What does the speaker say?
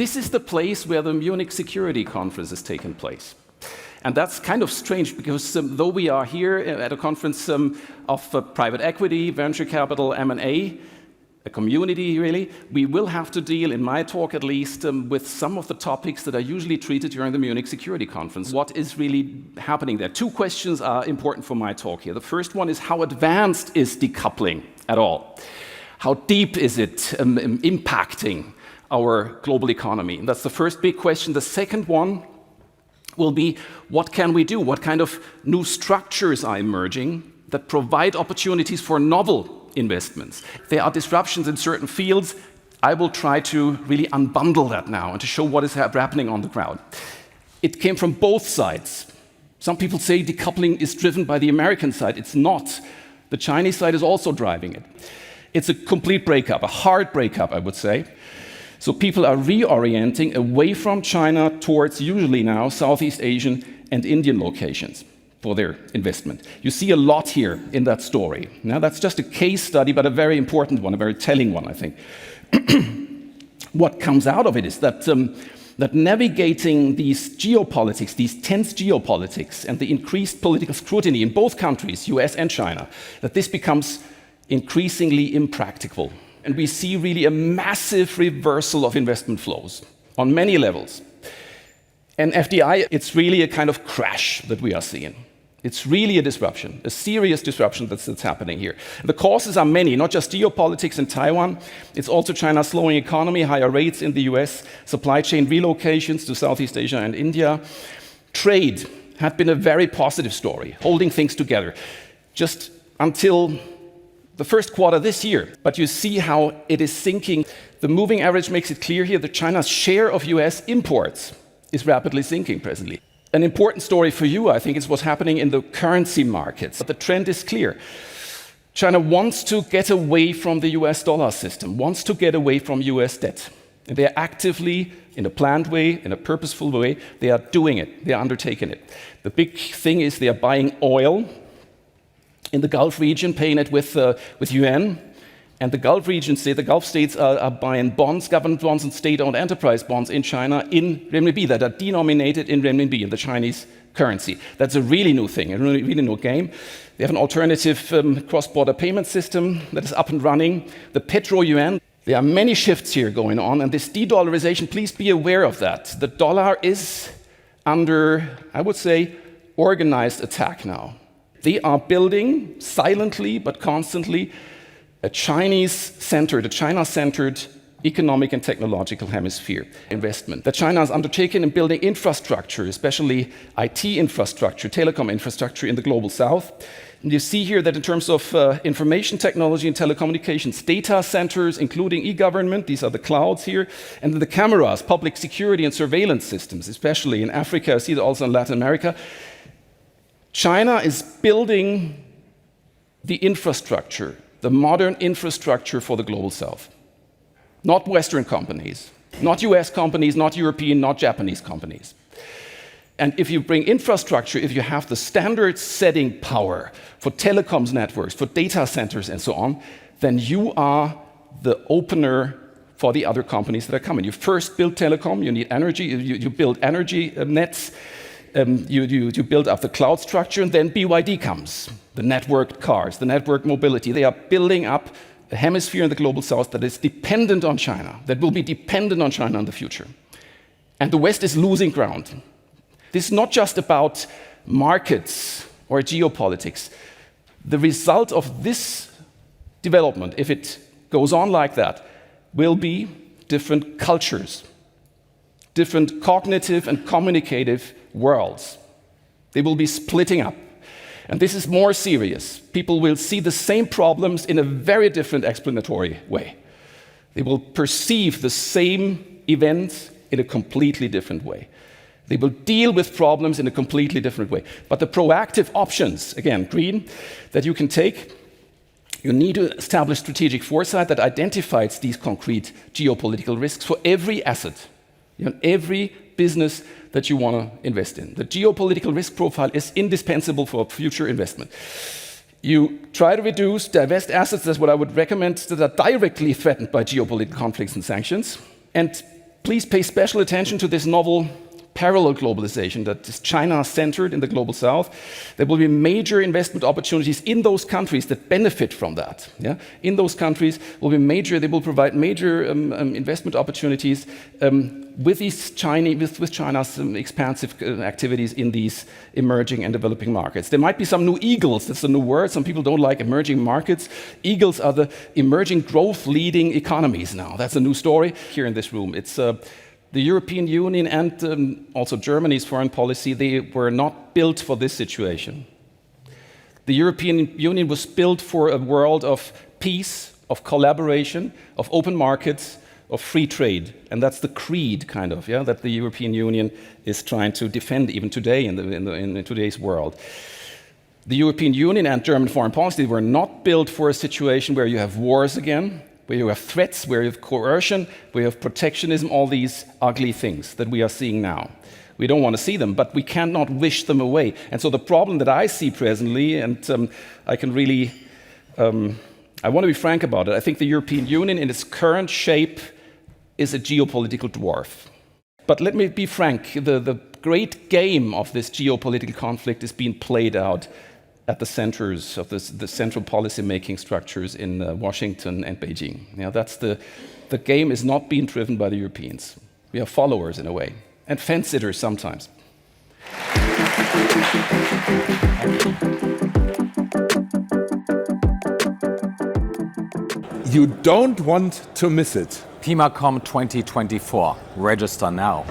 This is the place where the Munich Security Conference has taken place. And that's kind of strange because though we are here at a conference of private equity, venture capital, M&A, a community really, we will have to deal, in my talk at least, with some of the topics that are usually treated during the Munich Security Conference. What is really happening there? Two questions are important for my talk here. The first one is, how advanced is decoupling at all? How deep is it impacting our global economy? And that's the first big question. The second one will be, what can we do? What kind of new structures are emerging that provide opportunities for novel investments? There are disruptions in certain fields. I will try to really unbundle that now and to show what is happening on the ground. It came from both sides. Some people say decoupling is driven by the American side. It's not. The Chinese side is also driving it. It's a complete breakup, a hard breakup, I would say. So people are reorienting away from China towards usually now Southeast Asian and Indian locations for their investment. You see a lot here in that story. Now that's just a case study, but a very important one, a very telling one, I think. What comes out of it is that, that navigating these geopolitics, these tense geopolitics, and the increased political scrutiny in both countries, US and China, that this becomes increasingly impractical. And we see really a massive reversal of investment flows on many levels. And FDI, it's really a kind of crash that we are seeing. It's really a disruption, a serious disruption that's happening here. The causes are many, not just geopolitics in Taiwan. It's also China's slowing economy, higher rates in the US, supply chain relocations to Southeast Asia and India. Trade had been a very positive story, holding things together, just until the first quarter this year. But you see how it is sinking. The moving average makes it clear here that China's share of US imports is rapidly sinking presently. An important story for you, I think, is what's happening in the currency markets. But the trend is clear. China wants to get away from the US dollar system, wants to get away from US debt. And they are actively, in a planned way, in a purposeful way, they are doing it, they are undertaking it. The big thing is they are buying oil in the Gulf region, paying it with yuan, and the Gulf region, the Gulf states are buying bonds, government bonds and state-owned enterprise bonds in China in renminbi that are denominated in renminbi, in the Chinese currency. That's a really new thing, a really new game. They have an alternative cross-border payment system that is up and running, the petro-yuan. There are many shifts here going on, and this de-dollarization, please be aware of that. The dollar is under, I would say, organized attack now. They are building, silently but constantly, a China-centered economic and technological hemisphere investment that China has undertaken in building infrastructure, especially IT infrastructure, telecom infrastructure in the global south. And you see here that in terms of information technology and telecommunications, data centers, including e-government, these are the clouds here, and then the cameras, public security and surveillance systems, especially in Africa, I see that also in Latin America. China is building the infrastructure, the modern infrastructure for the global south. Not Western companies, not US companies, not European, not Japanese companies. And if you bring infrastructure, if you have the standard setting power for telecoms networks, for data centers and so on, then you are the opener for the other companies that are coming. You first build telecom, you need energy, you build energy nets, you build up the cloud structure, and then BYD comes, the networked cars, the networked mobility. They are building up a hemisphere in the global south that is dependent on China, that will be dependent on China in the future. And the West is losing ground. This is not just about markets or geopolitics. The result of this development, if it goes on like that, will be different cultures, different cognitive and communicative worlds. They will be splitting up. And this is more serious. People will see the same problems in a very different explanatory way. They will perceive the same events in a completely different way. They will deal with problems in a completely different way. But the proactive options, again, green, that you can take, you need to establish strategic foresight that identifies these concrete geopolitical risks for every asset, every business that you want to invest in. The geopolitical risk profile is indispensable for future investment. You try to reduce, divest assets, that's what I would recommend, that are directly threatened by geopolitical conflicts and sanctions. And Please pay special attention to this novel parallel globalization that is China-centered in the global south. There will be major investment opportunities in those countries that benefit from that. Yeah? In those countries they will provide major investment opportunities with China's expansive activities in these emerging and developing markets. There might be some new eagles, that's a new word. Some people don't like emerging markets. Eagles are the emerging growth-leading economies now. That's a new story here in this room. It's the European Union and also Germany's foreign policy, they were not built for this situation. The European Union was built for a world of peace, of collaboration, of open markets, of free trade. And that's the creed, kind of, that the European Union is trying to defend even today in today's world. The European Union and German foreign policy were not built for a situation where you have wars again, where you have threats, where you have coercion, where you have protectionism, all these ugly things that we are seeing now. We don't want to see them, but we cannot wish them away. And so the problem that I see presently, and I want to be frank about it, I think the European Union in its current shape is a geopolitical dwarf. But let me be frank, the great game of this geopolitical conflict is being played out at the centers of the central policy-making structures in Washington and Beijing. That's the game is not being driven by the Europeans. We are followers in a way, and fence-sitters sometimes. You don't want to miss it. pemacom 2024. Register now.